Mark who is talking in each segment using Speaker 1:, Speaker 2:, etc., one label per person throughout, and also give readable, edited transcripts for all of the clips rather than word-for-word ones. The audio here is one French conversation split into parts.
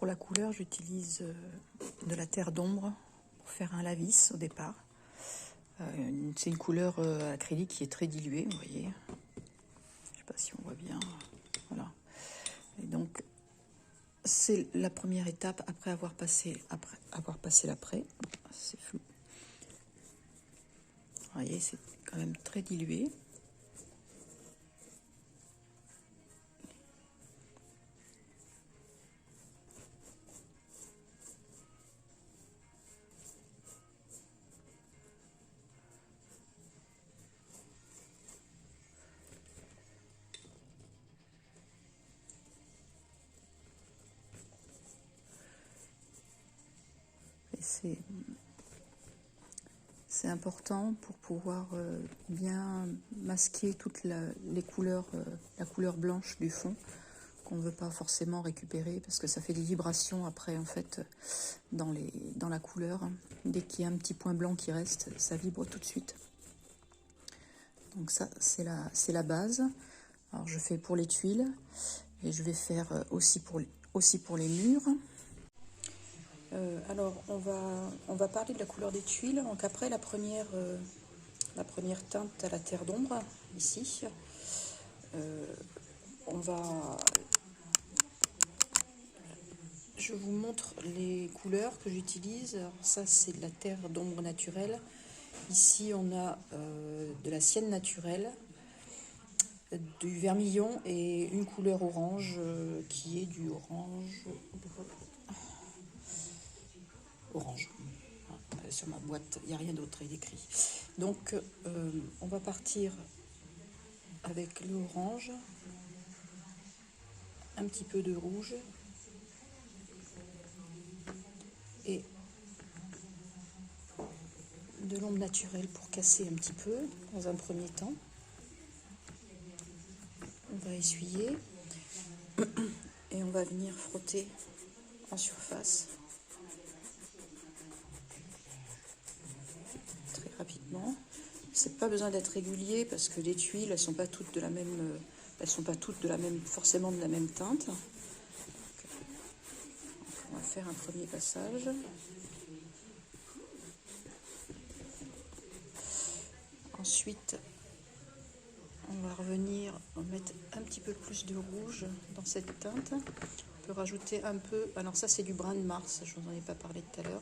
Speaker 1: pour la couleur, j'utilise de la terre d'ombre pour faire un lavis au départ. C'est une couleur acrylique qui est très diluée, vous voyez. Je ne sais pas si on voit bien. Voilà. Et donc, c'est la première étape après avoir passé l'après. C'est flou. Vous voyez, c'est quand même très dilué. C'est important pour pouvoir bien masquer toutes les couleurs, la couleur blanche du fond qu'on ne veut pas forcément récupérer parce que ça fait des vibrations après en fait dans la couleur. Dès qu'il y a un petit point blanc qui reste, ça vibre tout de suite. Donc ça c'est la base. Alors je fais pour les tuiles et je vais faire aussi pour les murs. Alors on va parler de la couleur des tuiles. Donc après la première teinte à la terre d'ombre ici, je vous montre les couleurs que j'utilise. Ça c'est de la terre d'ombre naturelle. Ici on a de la sienne naturelle, du vermillon et une couleur orange qui est du orange. Sur ma boîte, il n'y a rien d'autre, il est écrit. Donc, on va partir avec l'orange, un petit peu de rouge et de l'ombre naturelle pour casser un petit peu dans un premier temps. On va essuyer et on va venir frotter en surface. Rapidement. C'est pas besoin d'être régulier parce que les tuiles elles sont pas toutes forcément de la même teinte. Donc, on va faire un premier passage. Ensuite, on va revenir mettre un petit peu plus de rouge dans cette teinte. On peut rajouter un peu. Alors ça c'est du brun de Mars. Je vous en ai pas parlé tout à l'heure.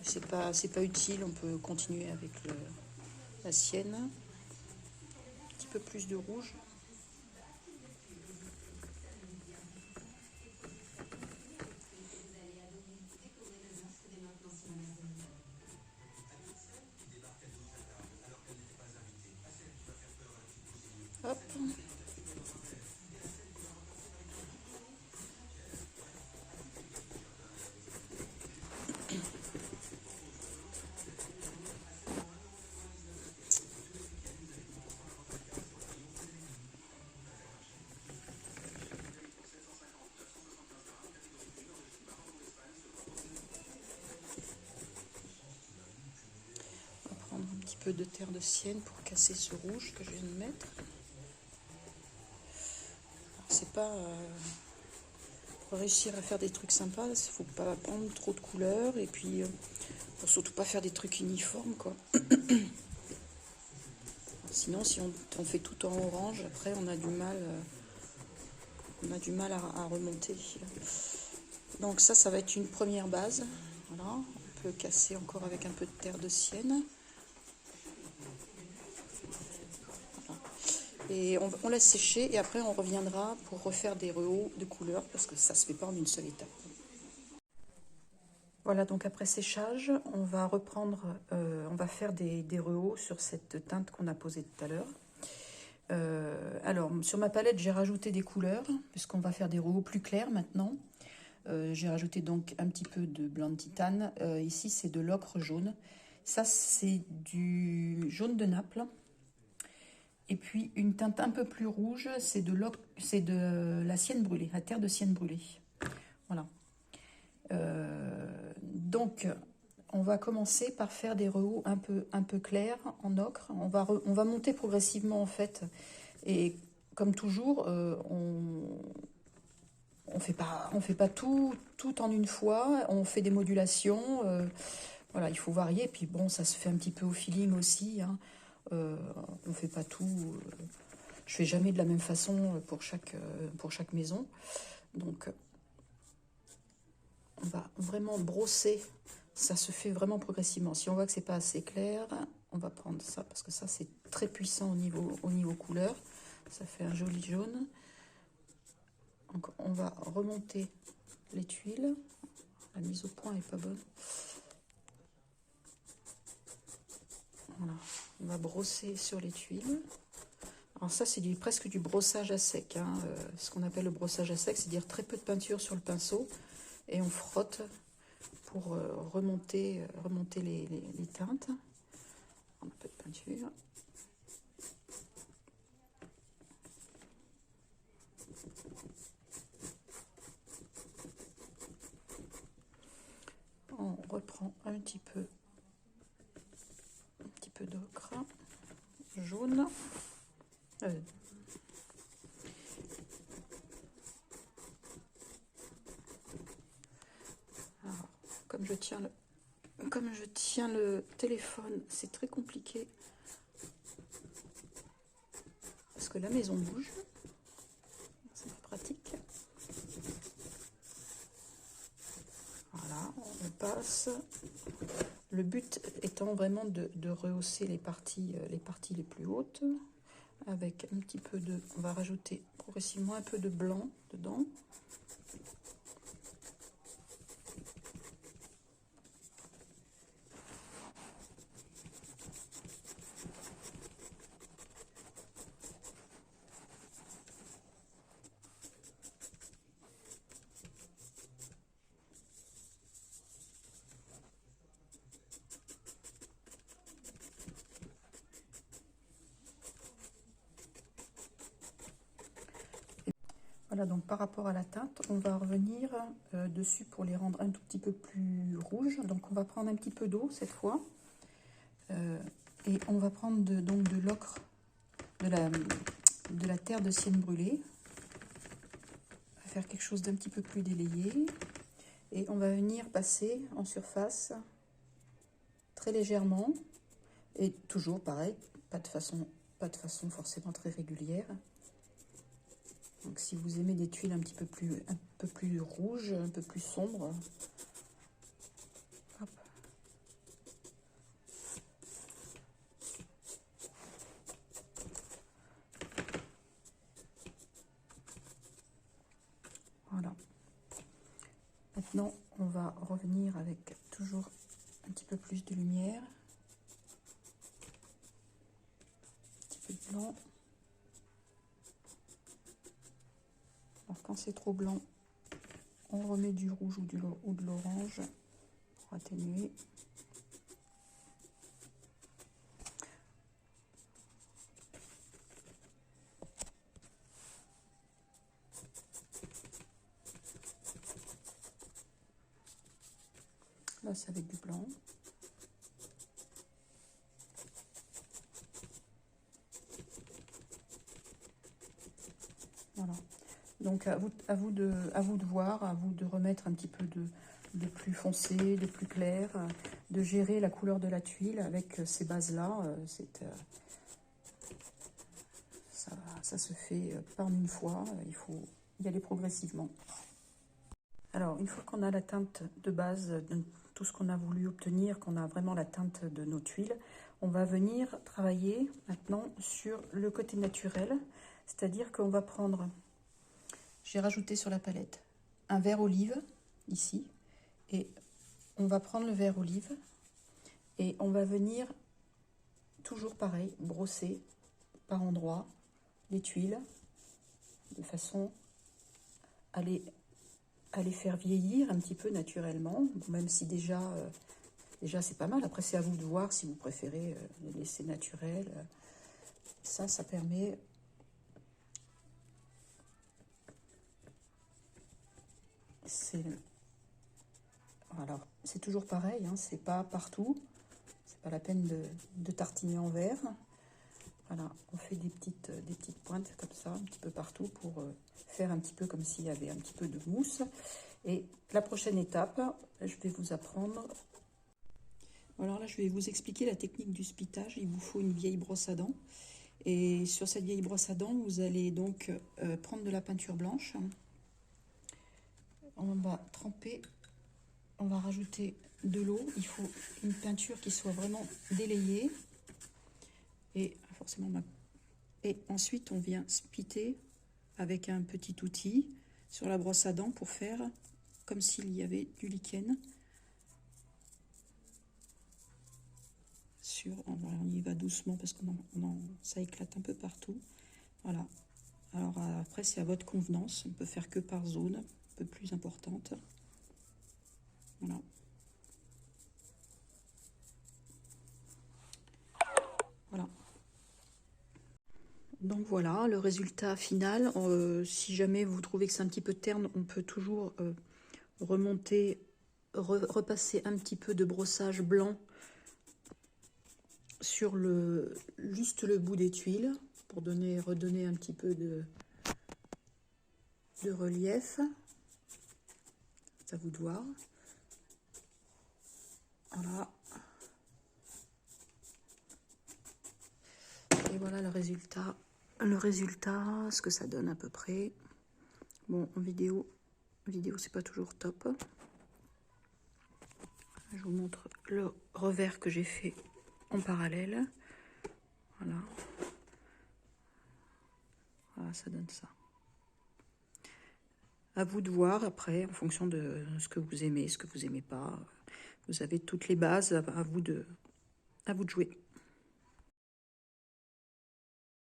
Speaker 1: C'est pas utile, on peut continuer avec la sienne. Un petit peu plus de rouge. Hop. Peu de terre de sienne pour casser ce rouge que je viens de mettre. C'est pas pour réussir à faire des trucs sympas, il faut pas prendre trop de couleurs et puis faut surtout pas faire des trucs uniformes quoi. Sinon si on fait tout en orange, après on a du mal à remonter. Donc ça va être une première base. Voilà, on peut casser encore avec un peu de terre de sienne. Et on laisse sécher et après on reviendra pour refaire des rehauts de couleurs parce que ça se fait pas en une seule étape. Voilà, donc après séchage, on va reprendre, on va faire des rehauts sur cette teinte qu'on a posée tout à l'heure. Alors sur ma palette j'ai rajouté des couleurs puisqu'on va faire des rehauts plus clairs maintenant. J'ai rajouté donc un petit peu de blanc de titane. Ici c'est de l'ocre jaune. Ça c'est du jaune de Naples. Et puis une teinte un peu plus rouge, c'est de la sienne brûlée, la terre de sienne brûlée. Voilà. Donc, on va commencer par faire des rehauts un peu clairs en ocre. On va monter progressivement en fait. Et comme toujours, on on fait pas tout en une fois, on fait des modulations, voilà, il faut varier, puis bon, ça se fait un petit peu au feeling aussi, hein. On fait pas tout, je fais jamais de la même façon pour chaque maison, donc on va vraiment brosser, ça se fait vraiment progressivement. Si on voit que c'est pas assez clair, on va prendre ça, parce que ça c'est très puissant au niveau couleur, ça fait un joli jaune. Donc on va remonter les tuiles, la mise au point est pas bonne. Voilà, on va brosser sur les tuiles. Alors ça c'est presque du brossage à sec, hein. Ce qu'on appelle le brossage à sec, c'est-à-dire très peu de peinture sur le pinceau, et on frotte pour remonter les teintes. Un peu de peinture. On reprend un petit peu d'ocre jaune. Alors, comme je tiens le téléphone, c'est très compliqué parce que la maison bouge. C'est pratique. Voilà, on passe. Le but étant vraiment de rehausser les parties les plus hautes, avec un petit peu de... On va rajouter progressivement un peu de blanc dedans. Voilà, donc par rapport à la teinte, on va revenir dessus pour les rendre un tout petit peu plus rouges. Donc on va prendre un petit peu d'eau cette fois. Et on va prendre donc de l'ocre, de la terre de sienne brûlée. On va faire quelque chose d'un petit peu plus délayé. Et on va venir passer en surface très légèrement. Et toujours pareil, pas de façon forcément très régulière. Donc si vous aimez des tuiles un peu plus rouges, un peu plus sombres, hop. Voilà. Maintenant, on va revenir avec toujours un petit peu plus de lumière, un petit peu de blanc. Alors quand c'est trop blanc, on remet du rouge ou de l'orange pour atténuer. Là, c'est avec du blanc. Voilà. Donc à vous de voir, à vous de remettre un petit peu de plus foncé, de plus clair, de gérer la couleur de la tuile avec ces bases-là. Ça se fait pas en une fois, il faut y aller progressivement. Alors, une fois qu'on a la teinte de base, de tout ce qu'on a voulu obtenir, qu'on a vraiment la teinte de nos tuiles, on va venir travailler maintenant sur le côté naturel, c'est-à-dire qu'on va prendre... J'ai rajouté sur la palette un vert olive, ici, et on va prendre le vert olive, et on va venir, toujours pareil, brosser par endroits les tuiles, de façon à les faire vieillir un petit peu naturellement, même si déjà c'est pas mal. Après, c'est à vous de voir si vous préférez les laisser naturels. Ça permet... Alors, c'est toujours pareil, hein, c'est pas partout. C'est pas la peine de tartiner en vert. Voilà, on fait des petites pointes comme ça, un petit peu partout pour faire un petit peu comme s'il y avait un petit peu de mousse. Et la prochaine étape, je vais vous apprendre. Alors là, je vais vous expliquer la technique du spitage. Il vous faut une vieille brosse à dents. Et sur cette vieille brosse à dents, vous allez donc prendre de la peinture blanche. On va tremper, on va rajouter de l'eau. Il faut une peinture qui soit vraiment délayée. Et forcément, et ensuite, on vient spiter avec un petit outil sur la brosse à dents pour faire comme s'il y avait du lichen. On y va doucement parce que ça éclate un peu partout. Voilà. Alors après, c'est à votre convenance. On peut faire que par zone, un peu plus importante. Voilà. Voilà. Donc voilà, le résultat final. Si jamais vous trouvez que c'est un petit peu terne, on peut toujours remonter, repasser un petit peu de brossage blanc sur juste le bout des tuiles pour redonner un petit peu de relief. C'est à vous de voir. Voilà. Et voilà le résultat. Ce que ça donne à peu près. Bon, en vidéo c'est pas toujours top. Je vous montre le revers que j'ai fait en parallèle. Voilà. Voilà, ça donne ça. À vous de voir après, en fonction de ce que vous aimez, ce que vous aimez pas. Vous avez toutes les bases, à vous de jouer.